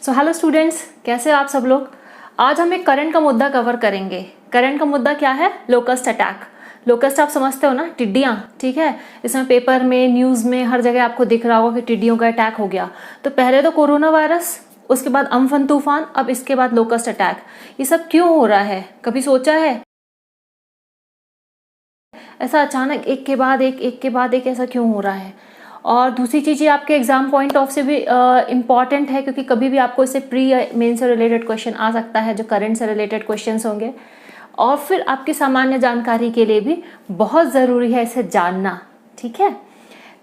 So hello students, कैसे आप सब लोग। आज हम एक करंट का मुद्दा कवर करेंगे। करंट का मुद्दा क्या है? Locust attack. लोकस्ट आप समझते हो ना, टिड्डियाँ, ठीक है। इसमें पेपर में, न्यूज़ में, हर जगह आपको दिख रहा होगा कि टिड्डियों का अटैक हो गया। तो पहले तो कोरोना वायरस, उसके बाद अम्फन तूफान, अब इसके बाद लोकस्ट अटैक। ये सब क्यों हो रहा है? कभी सोचा है ऐसा अचानक एक के बाद एक ऐसा क्यों हो रहा है? और दूसरी चीज़, ये आपके एग्जाम पॉइंट ऑफ से भी इम्पॉर्टेंट है, क्योंकि कभी भी आपको इससे प्री मेन से रिलेटेड क्वेश्चन आ सकता है, जो करंट से रिलेटेड क्वेश्चंस होंगे। और फिर आपकी सामान्य जानकारी के लिए भी बहुत ज़रूरी है इसे जानना, ठीक है।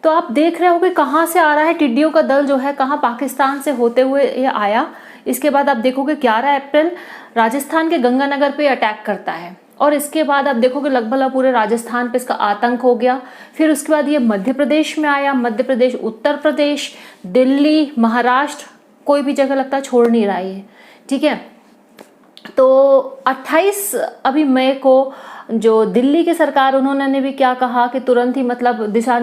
तो आप देख रहे हो कि कहाँ से आ रहा है टिड्डियों का दल, जो है कहाँ, पाकिस्तान से होते हुए ये आया। इसके बाद आप देखोगे 11 अप्रैल राजस्थान के गंगानगर पे अटैक करता है, और इसके बाद आप देखोगे लगभग पूरे राजस्थान पे इसका आतंक हो गया। फिर उसके बाद ये मध्य प्रदेश में आया, मध्य प्रदेश, उत्तर प्रदेश, दिल्ली, महाराष्ट्र, कोई भी जगह लगता है छोड़ नहीं रहा है, ठीक है। तो 28 अभी मई को जो दिल्ली की सरकार, उन्होंने भी क्या कहा कि तुरंत ही मतलब दिशा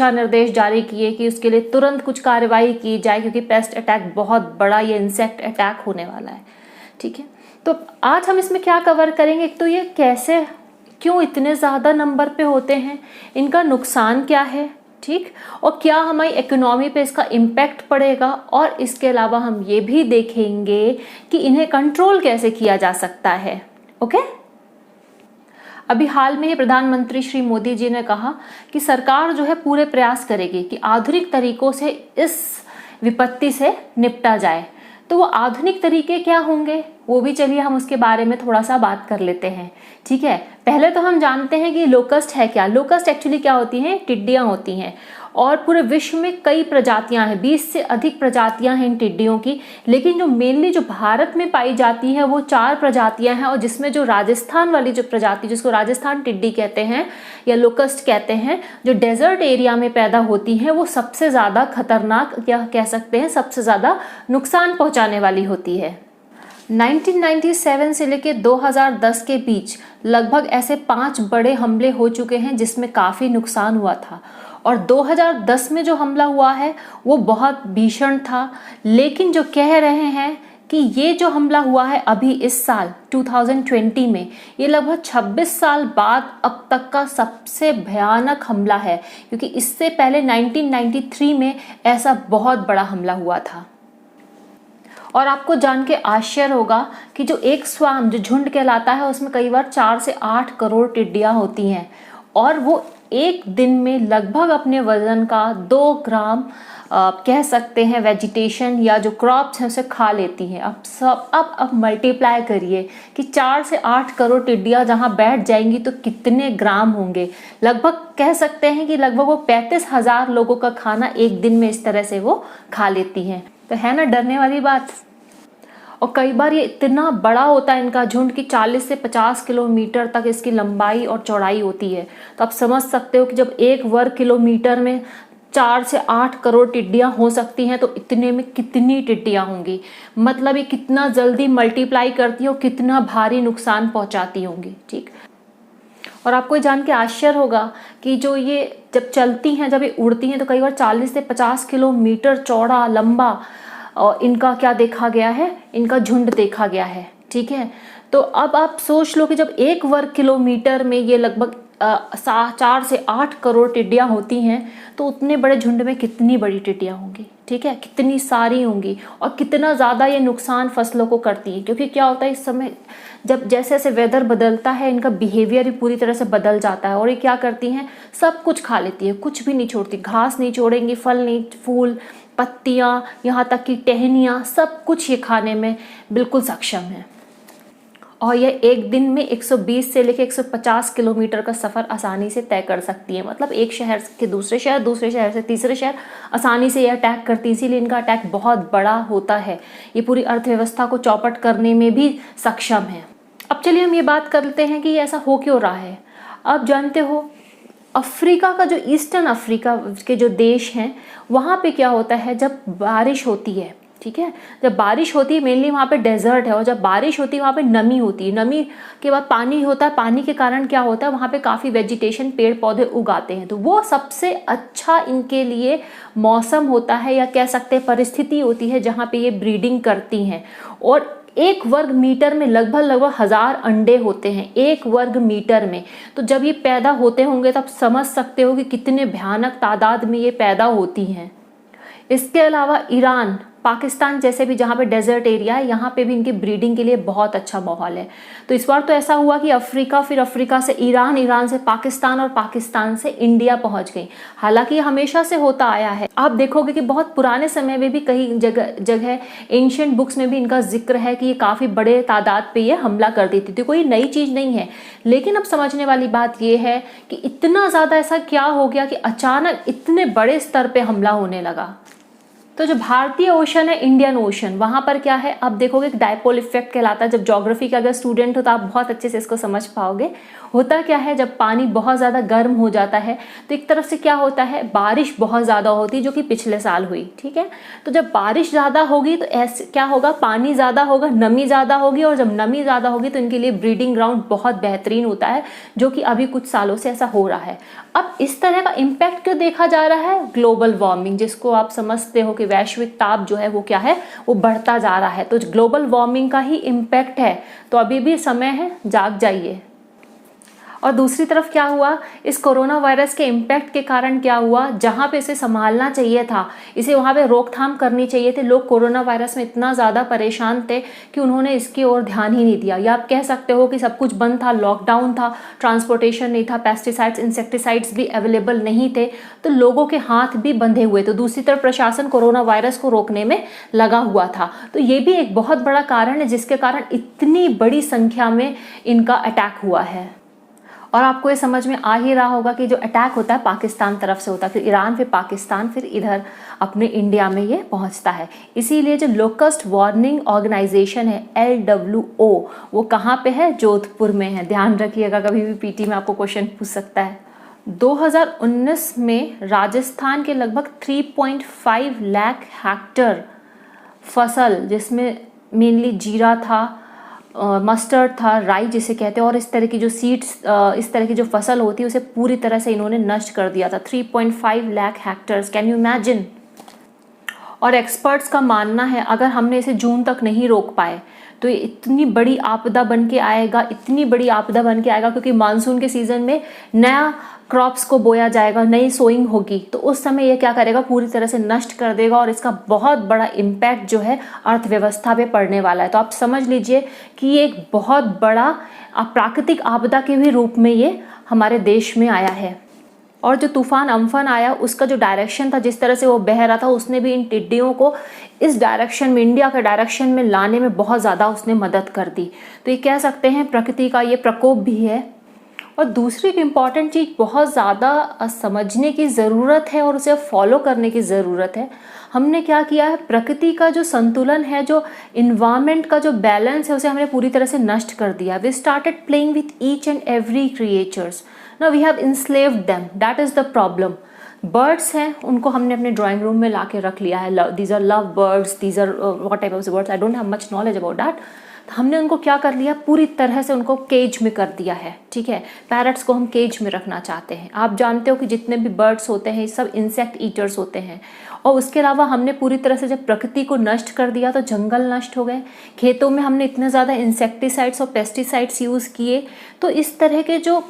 निर्देश जारी किए कि उसके लिए तुरंत कुछ कार्रवाई की जाए, क्योंकि पेस्ट अटैक बहुत बड़ा, ये इंसेक्ट अटैक होने वाला है, ठीक है। तो आज हम इसमें क्या कवर करेंगे, एक तो ये कैसे, क्यों इतने ज़्यादा नंबर पे होते हैं, इनका नुकसान क्या है, ठीक, और क्या हमारी इकोनॉमी पे इसका इम्पैक्ट पड़ेगा, और इसके अलावा हम ये भी देखेंगे कि इन्हें कंट्रोल कैसे किया जा सकता है। ओके। अभी हाल में ही प्रधानमंत्री श्री मोदी जी ने कहा कि सरकार जो है पूरे प्रयास करेगी कि आधुनिक तरीकों से इस विपत्ति से निपटा जाए। तो वो आधुनिक तरीके क्या होंगे, वो भी चलिए हम उसके बारे में थोड़ा सा बात कर लेते हैं, ठीक है। पहले तो हम जानते हैं कि लोकस्ट है क्या। लोकस्ट एक्चुअली क्या होती हैं? टिड्डियाँ होती हैं, और पूरे विश्व में कई प्रजातियां हैं, 20 से अधिक प्रजातियां हैं इन टिड्डियों की। लेकिन जो मेनली जो भारत में पाई जाती है वो 4 प्रजातियां हैं, और जिसमें जो राजस्थान वाली जो प्रजाति, जिसको राजस्थान टिड्डी कहते हैं या लोकस्ट कहते हैं, जो डेजर्ट एरिया में पैदा होती हैं, वो सबसे ज़्यादा खतरनाक, या कह सकते हैं सबसे ज़्यादा नुकसान पहुँचाने वाली होती है। 1997 से लेकर 2010 के बीच लगभग ऐसे 5 बड़े हमले हो चुके हैं, जिसमें काफ़ी नुकसान हुआ था। और 2010 में जो हमला हुआ है वो बहुत भीषण था। लेकिन जो कह रहे हैं कि ये जो हमला हुआ है अभी इस साल 2020 में, ये लगभग 26 साल बाद अब तक का सबसे भयानक हमला है, क्योंकि इससे पहले 1993 में ऐसा बहुत बड़ा हमला हुआ था। और आपको जान के आश्चर्य होगा कि जो एक स्वाम, जो झुंड कहलाता है, उसमें कई बार 4 से 8 करोड़ टिड्डियाँ होती हैं, और वो एक दिन में लगभग अपने वजन का 2 ग्राम कह सकते हैं वेजिटेशन या जो क्रॉप्स हैं उसे खा लेती हैं। अब मल्टीप्लाई करिए कि 4 से 8 करोड़ टिड्डियाँ जहाँ बैठ जाएंगी तो कितने ग्राम होंगे। लगभग कह सकते हैं कि लगभग वो 35,000 लोगों का खाना एक दिन में इस तरह से वो खा लेती हैं। तो है ना डरने वाली बात। और कई बार ये इतना बड़ा होता है इनका झुंड कि 40 से 50 किलोमीटर तक इसकी लंबाई और चौड़ाई होती है। तो आप समझ सकते हो कि जब 1 वर्ग किलोमीटर में 4 से 8 करोड़ टिड्डियाँ हो सकती हैं, तो इतने में कितनी टिड्डियाँ होंगी। मतलब ये कितना जल्दी मल्टीप्लाई करती है और कितना भारी नुकसान पहुंचाती होंगी, ठीक। और आपको ये जान के आश्चर्य होगा कि जो ये जब चलती हैं, जब ये उड़ती हैं, तो कई बार 40 से 50 किलोमीटर चौड़ा लंबा और इनका क्या देखा गया है, इनका झुंड देखा गया है, ठीक है। तो अब आप सोच लो कि जब 1 वर्ग किलोमीटर में ये लगभग 4 से 8 करोड़ टिड्डियाँ होती हैं, तो उतने बड़े झुंड में कितनी बड़ी टिड्डियाँ होंगी, ठीक है, कितनी सारी होंगी, और कितना ज़्यादा ये नुकसान फसलों को करती है। क्योंकि क्या होता है इस समय, जब जैसे जैसे वेदर बदलता है, इनका बिहेवियर भी पूरी तरह से बदल जाता है, और ये क्या करती हैं, सब कुछ खा लेती है, कुछ भी नहीं छोड़ती। घास नहीं छोड़ेंगी, फल नहीं, फूल, पत्तियाँ, यहाँ तक कि टहनियाँ, सब कुछ ये खाने में बिल्कुल सक्षम है। और यह एक दिन में 120 से लेकर 150 किलोमीटर का सफ़र आसानी से तय कर सकती है। मतलब एक शहर के दूसरे शहर, दूसरे शहर से तीसरे शहर आसानी से यह अटैक करती है। इसीलिए इनका अटैक बहुत बड़ा होता है। ये पूरी अर्थव्यवस्था को चौपट करने में भी सक्षम है। अब चलिए हम ये बात करते हैं कि ऐसा हो क्यों रहा है। अब जानते हो, अफ्रीका का जो ईस्टर्न अफ्रीका के जो देश हैं, वहाँ पे क्या होता है, जब बारिश होती है ठीक है। जब बारिश होती है मेनली वहाँ पे डेजर्ट है, और जब बारिश होती है वहाँ पे नमी होती है, नमी के बाद पानी होता है, पानी के कारण क्या होता है वहाँ पे काफ़ी वेजिटेशन, पेड़ पौधे उगाते हैं। तो वो सबसे अच्छा इनके लिए मौसम होता है, या कह सकते हैं परिस्थिति होती है जहाँ पे ये ब्रीडिंग करती हैं। और 1 वर्ग मीटर में लगभग 1000 अंडे होते हैं 1 वर्ग मीटर में। तो जब ये पैदा होते होंगे तब समझ सकते हो कि कितने भयानक तादाद में ये पैदा होती हैं। इसके अलावा ईरान, पाकिस्तान जैसे भी जहाँ पे डेजर्ट एरिया है, यहाँ पे भी इनकी ब्रीडिंग के लिए बहुत अच्छा माहौल है। तो इस बार तो ऐसा हुआ कि अफ्रीका, फिर अफ्रीका से ईरान, ईरान से पाकिस्तान, और पाकिस्तान से इंडिया पहुँच गई। हालांकि ये हमेशा से होता आया है। आप देखोगे कि बहुत पुराने समय में भी कई जगह एंशिएंट बुक्स में भी इनका जिक्र है कि ये काफ़ी बड़े तादाद पे ये हमला कर देती थी। कोई नई चीज़ नहीं है, लेकिन अब समझने वाली बात ये है कि इतना ज़्यादा ऐसा क्या हो गया कि अचानक इतने बड़े स्तर पर हमला होने लगा। तो जो भारतीय ओशन है, इंडियन ओशन, वहाँ पर क्या है, अब देखोगे डायपोल इफेक्ट कहलाता है। जब ज्योग्राफी का अगर स्टूडेंट हो तो आप बहुत अच्छे से इसको समझ पाओगे। होता क्या है, जब पानी बहुत ज़्यादा गर्म हो जाता है तो एक तरफ से क्या होता है, बारिश बहुत ज़्यादा होती है, जो कि पिछले साल हुई। ठीक है, तो जब बारिश ज़्यादा होगी तो ऐसे क्या होगा, पानी ज़्यादा होगा, नमी ज़्यादा होगी, और जब नमी ज़्यादा होगी तो इनके लिए ब्रीडिंग ग्राउंड बहुत बेहतरीन होता है, जो कि अभी कुछ सालों से ऐसा हो रहा है। अब इस तरह का इम्पैक्ट क्यों देखा जा रहा है, ग्लोबल वार्मिंग, जिसको आप समझते हो कि वैश्विक ताप जो है वो क्या है, वो बढ़ता जा रहा है। तो ग्लोबल वार्मिंग का ही इम्पैक्ट है। तो अभी भी समय है, जाग जाइए। और दूसरी तरफ क्या हुआ, इस कोरोना वायरस के इम्पैक्ट के कारण क्या हुआ, जहाँ पे इसे संभालना चाहिए था, इसे वहाँ पे रोकथाम करनी चाहिए थी, लोग कोरोना वायरस में इतना ज़्यादा परेशान थे कि उन्होंने इसकी ओर ध्यान ही नहीं दिया। या आप कह सकते हो कि सब कुछ बंद था, लॉकडाउन था, ट्रांसपोर्टेशन नहीं था, पेस्टिसाइड्स, इंसेक्टिसाइड्स भी अवेलेबल नहीं थे, तो लोगों के हाथ भी बंधे हुए। तो दूसरी तरफ प्रशासन कोरोना वायरस को रोकने में लगा हुआ था। तो ये भी एक बहुत बड़ा कारण है जिसके कारण इतनी बड़ी संख्या में इनका अटैक हुआ है। और आपको ये समझ में आ ही रहा होगा कि जो अटैक होता है पाकिस्तान तरफ से होता है, फिर ईरान, फिर पाकिस्तान, फिर इधर अपने इंडिया में ये पहुंचता है। इसीलिए जो लोकस्ट वार्निंग ऑर्गेनाइजेशन है LWO, वो कहाँ पे है, जोधपुर में है। ध्यान रखिएगा, कभी भी पीटी में आपको क्वेश्चन पूछ सकता है। 2019 में राजस्थान के लगभग 3.5 लाख हेक्टर फसल, जिसमें मेनली जीरा था, मस्टर्ड था, राई जिसे कहते हैं, और इस तरह की जो सीड्स, इस तरह की जो फसल होती है उसे पूरी तरह से इन्होंने नष्ट कर दिया था। 3.5 lakh hectares, can you imagine. और एक्सपर्ट्स का मानना है अगर हमने इसे जून तक नहीं रोक पाए तो ये इतनी बड़ी आपदा बन के आएगा, इतनी बड़ी आपदा बन के आएगा, क्योंकि मानसून के सीजन में नया क्रॉप्स को बोया जाएगा, नई सोइंग होगी, तो उस समय ये क्या करेगा, पूरी तरह से नष्ट कर देगा, और इसका बहुत बड़ा इम्पैक्ट जो है अर्थव्यवस्था पे पड़ने वाला है। तो आप समझ लीजिए कि ये एक बहुत बड़ा प्राकृतिक आपदा के भी रूप में ये हमारे देश में आया है। और जो तूफान अम्फन आया, उसका जो डायरेक्शन था, जिस तरह से वो बह रहा था, उसने भी इन टिड्डियों को इस डायरेक्शन में, इंडिया के डायरेक्शन में लाने में बहुत ज़्यादा उसने मदद कर दी। तो ये कह सकते हैं प्रकृति का ये प्रकोप भी है। और दूसरी एक इम्पॉर्टेंट चीज़ बहुत ज़्यादा समझने की ज़रूरत है और उसे फॉलो करने की ज़रूरत है। हमने क्या किया है, प्रकृति का जो संतुलन है, जो इन्वायरमेंट का जो बैलेंस है, उसे हमने पूरी तरह से नष्ट कर दिया। We started playing with each and every creatures, now we have enslaved them, that is the problem. Birds हैं, उनको हमने अपने ड्राइंग रूम में ला के रख लिया है। These are love birds, these are what type of birds, I don't have much knowledge about that. हमने उनको क्या कर लिया, पूरी तरह से उनको केज में कर दिया है। ठीक है, पैरट्स को हम केज में रखना चाहते हैं। आप जानते हो कि जितने भी बर्ड्स होते हैं सब इंसेक्ट ईटर्स होते हैं। और उसके अलावा हमने पूरी तरह से जब प्रकृति को नष्ट कर दिया तो जंगल नष्ट हो गए, खेतों में हमने इतने ज़्यादा इंसेक्टिसाइड्स और पेस्टिसाइड्स यूज़ किए, तो इस तरह के जो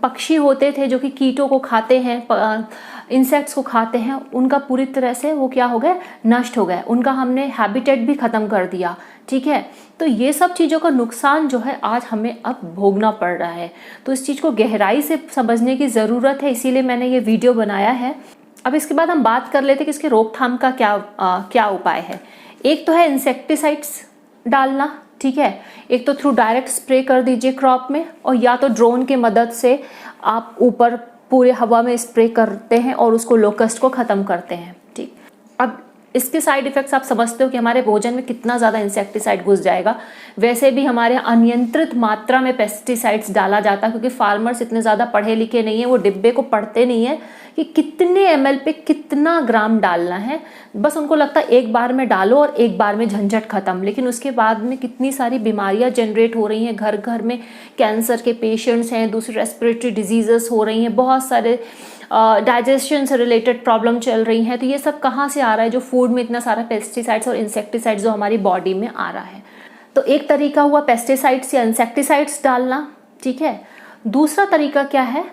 पक्षी होते थे जो कि कीटों को खाते हैं, इंसेक्ट्स को खाते हैं, उनका पूरी तरह से वो क्या हो गए, नष्ट हो गए, उनका हमने हैबिटेट भी ख़त्म कर दिया। ठीक है, तो ये सब चीज़ों का नुकसान जो है आज हमें अब भोगना पड़ रहा है। तो इस चीज़ को गहराई से समझने की ज़रूरत है, इसीलिए मैंने ये वीडियो बनाया है। अब इसके बाद हम बात कर लेते हैं कि इसके रोकथाम का क्या उपाय है। एक तो है इंसेक्टिसाइड्स डालना, ठीक है, एक तो थ्रू डायरेक्ट स्प्रे कर दीजिए क्रॉप में, और या तो ड्रोन के मदद से आप ऊपर पूरे हवा में स्प्रे करते हैं और उसको लोकस्ट को ख़त्म करते हैं। ठीक, अब इसके साइड इफेक्ट्स आप समझते हो कि हमारे भोजन में कितना ज़्यादा इंसेक्टिसाइड घुस जाएगा। वैसे भी हमारे अनियंत्रित मात्रा में पेस्टिसाइड्स डाला जाता है, क्योंकि फार्मर्स इतने ज़्यादा पढ़े लिखे नहीं है, वो डिब्बे को पढ़ते नहीं है कि कितने ml पे कितना ग्राम डालना है। बस उनको लगता है एक बार में डालो और एक बार में झंझट खत्म, लेकिन उसके बाद में कितनी सारी बीमारियां जनरेट हो रही हैं। घर घर में कैंसर के पेशेंट्स हैं, दूसरी रेस्पिरेटरी डिजीजेस हो रही हैं, बहुत सारे डाइजेशन से रिलेटेड प्रॉब्लम चल रही हैं। तो ये सब कहाँ से आ रहा है? जो फूड में इतना सारा पेस्टिसाइड्स और इंसेक्टिसाइड्स जो हमारी बॉडी में आ रहा है। तो एक तरीका हुआ पेस्टिसाइड्स या इंसेक्टिसाइड्स डालना, ठीक है। दूसरा तरीका क्या है?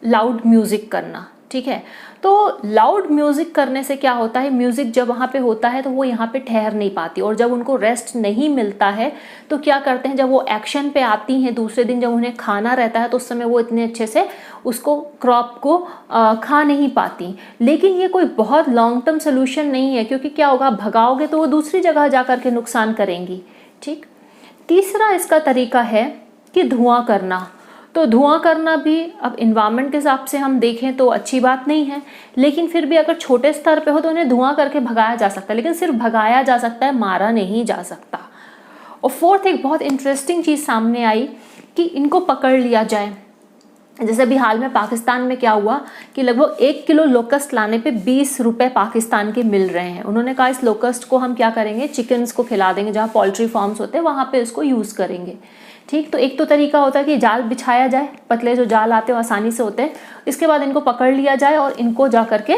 लाउड म्यूजिक करना, ठीक है। तो लाउड म्यूजिक करने से क्या होता है, म्यूजिक जब वहाँ पे होता है तो वो यहाँ पे ठहर नहीं पाती, और जब उनको रेस्ट नहीं मिलता है तो क्या करते हैं, जब वो एक्शन पे आती हैं दूसरे दिन, जब उन्हें खाना रहता है तो उस समय वो इतने अच्छे से उसको क्रॉप को खा नहीं पाती। लेकिन ये कोई बहुत लॉन्ग टर्म सोल्यूशन नहीं है, क्योंकि क्या होगा, भगाओगे तो वो दूसरी जगह जा कर के नुकसान करेंगी, ठीक। तीसरा इसका तरीका है कि धुआं करना। तो धुआं करना भी अब इन्वायरमेंट के हिसाब से हम देखें तो अच्छी बात नहीं है, लेकिन फिर भी अगर छोटे स्तर पे हो तो उन्हें धुआं करके भगाया जा सकता है, लेकिन सिर्फ भगाया जा सकता है, मारा नहीं जा सकता। और फोर्थ एक बहुत इंटरेस्टिंग चीज़ सामने आई कि इनको पकड़ लिया जाए। जैसे अभी हाल में पाकिस्तान में क्या हुआ कि लगभग 1 किलो लोकस्ट लाने पे 20 रुपए पाकिस्तान के मिल रहे हैं। उन्होंने कहा इस लोकस्ट को हम क्या करेंगे, चिकन्स को खिला देंगे, जहाँ पोल्ट्री फार्म्स होते हैं वहाँ पे इसको यूज़ करेंगे, ठीक। तो एक तो तरीका होता है कि जाल बिछाया जाए, पतले जो जाल आते हैं आसानी से होते हैं, इसके बाद इनको पकड़ लिया जाए और इनको जा करके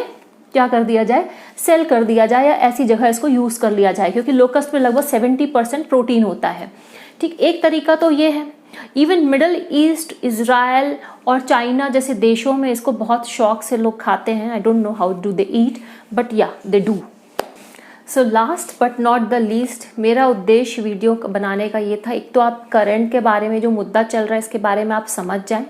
क्या कर दिया जाए, सेल कर दिया जाए, या ऐसी जगह इसको यूज़ कर लिया जाए, क्योंकि लोकस्ट में लगभग 70% प्रोटीन होता है, ठीक। एक तरीका तो ये है। इवन मिडल ईस्ट, इज़राइल और चाइना जैसे देशों में इसको बहुत शौक से लोग खाते हैं। I don't know how do they eat, but yeah they do. So last but not the least, मेरा उद्देश्य वीडियो बनाने का ये था, एक तो आप करंट के बारे में जो मुद्दा चल रहा है इसके बारे में आप समझ जाएं।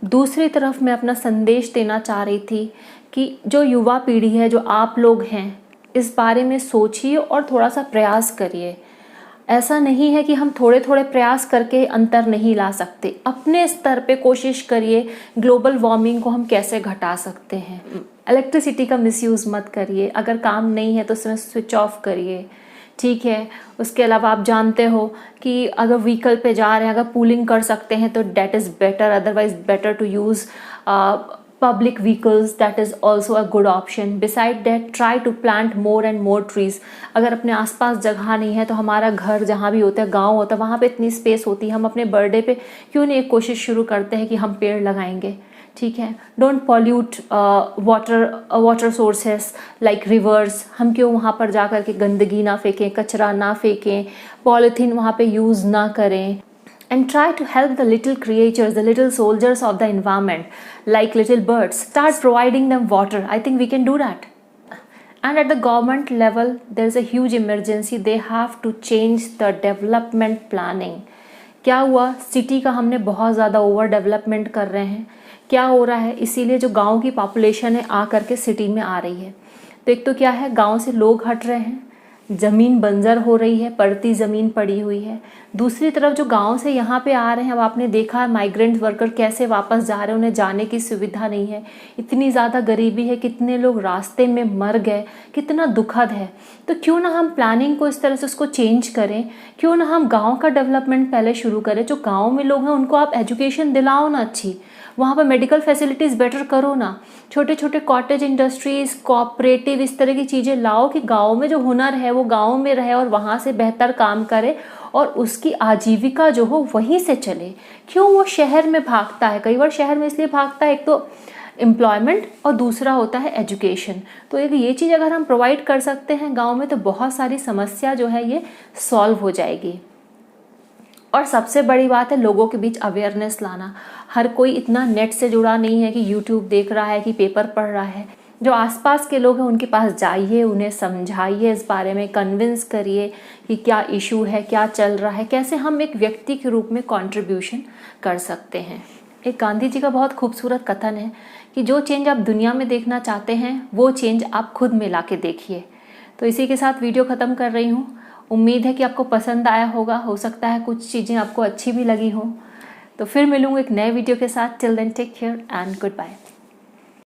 दूसरी तरफ मैं अपना संदेश देना चाह रही थी कि जो युवा पीढ़ी है, जो आप लोग हैं, इस बारे में सोचिए और थोड़ा सा प्रयास करिए। ऐसा नहीं है कि हम थोड़े थोड़े प्रयास करके अंतर नहीं ला सकते। अपने स्तर पे कोशिश करिए, ग्लोबल वार्मिंग को हम कैसे घटा सकते हैं। इलेक्ट्रिसिटी का मिसयूज़ मत करिए, अगर काम नहीं है तो उसमें स्विच ऑफ करिए, ठीक है। उसके अलावा आप जानते हो कि अगर व्हीकल पे जा रहे हैं, अगर पूलिंग कर सकते हैं तो that is better, otherwise better to use public vehicles, that is also a good option. Beside that, try to plant more and more trees. अगर अपने आसपास जगह नहीं है तो हमारा घर जहाँ भी होता है, गांव होता है, वहाँ पे इतनी स्पेस होती है, हम अपने बर्थडे पे क्यों नहीं एक कोशिश शुरू करते हैं कि हम पेड़ लगाएंगे, ठीक है। Don't pollute water sources like reverse. हम क्यों वहाँ पर जा कर के गंदगी ना फेंकें, कचरा ना फेंकें, पॉलीथीन वहाँ पे यूज़ ना करें। And try to help the little creatures, the little soldiers of the environment, like little birds. Start providing them water. I think we can do that. And at the government level, there is a huge emergency. They have to change the development planning. क्या हुआ, city का हमने बहुत ज़्यादा over development कर रहे हैं। क्या हो रहा है, इसीलिए जो गांव की पॉपुलेशन है आ करके सिटी में आ रही है। तो एक तो क्या है, गांव से लोग हट रहे हैं, ज़मीन बंजर हो रही है, पड़ती ज़मीन पड़ी हुई है। दूसरी तरफ जो गांव से यहाँ पे आ रहे हैं, अब आपने देखा है माइग्रेंट वर्कर कैसे वापस जा रहे हैं, उन्हें जाने की सुविधा नहीं है, इतनी ज़्यादा गरीबी है, कितने लोग रास्ते में मर गए, कितना दुखद है। तो क्यों ना हम प्लानिंग को इस तरह से उसको चेंज करें, क्यों ना हम गाँव का डेवलपमेंट पहले शुरू करें। जो गाँव में लोग हैं उनको आप एजुकेशन दिलाओ ना अच्छी, वहाँ पर मेडिकल फैसिलिटीज़ बेटर करो ना, छोटे छोटे कॉटेज इंडस्ट्रीज़, कोऑपरेटिव, इस तरह की चीज़ें लाओ कि गाँव में जो हुनर है वो गाँव में रहे और वहाँ से बेहतर काम करे और उसकी आजीविका जो हो वहीं से चले। क्यों वो शहर में भागता है, कई बार शहर में इसलिए भागता है, एक तो एम्प्लॉयमेंट और दूसरा होता है एजुकेशन। तो एक ये चीज़ अगर हम प्रोवाइड कर सकते हैं गाँव में तो बहुत सारी समस्या जो है ये सॉल्व हो जाएगी। और सबसे बड़ी बात है लोगों के बीच अवेयरनेस लाना। हर कोई इतना नेट से जुड़ा नहीं है कि यूट्यूब देख रहा है कि पेपर पढ़ रहा है। जो आसपास के लोग हैं उनके पास जाइए, उन्हें समझाइए, इस बारे में कन्विंस करिए कि क्या इशू है, क्या चल रहा है, कैसे हम एक व्यक्ति के रूप में कंट्रीब्यूशन कर सकते हैं। एक गांधी जी का बहुत खूबसूरत कथन है कि जो चेंज आप दुनिया में देखना चाहते हैं वो चेंज आप खुद में ला के देखिए। तो इसी के साथ वीडियो ख़त्म कर रही हूँ। उम्मीद है कि आपको पसंद आया होगा, हो सकता है कुछ चीज़ें आपको अच्छी भी लगी हों। तो फिर मिलूँगी एक नए वीडियो के साथ। Till then take care and good bye.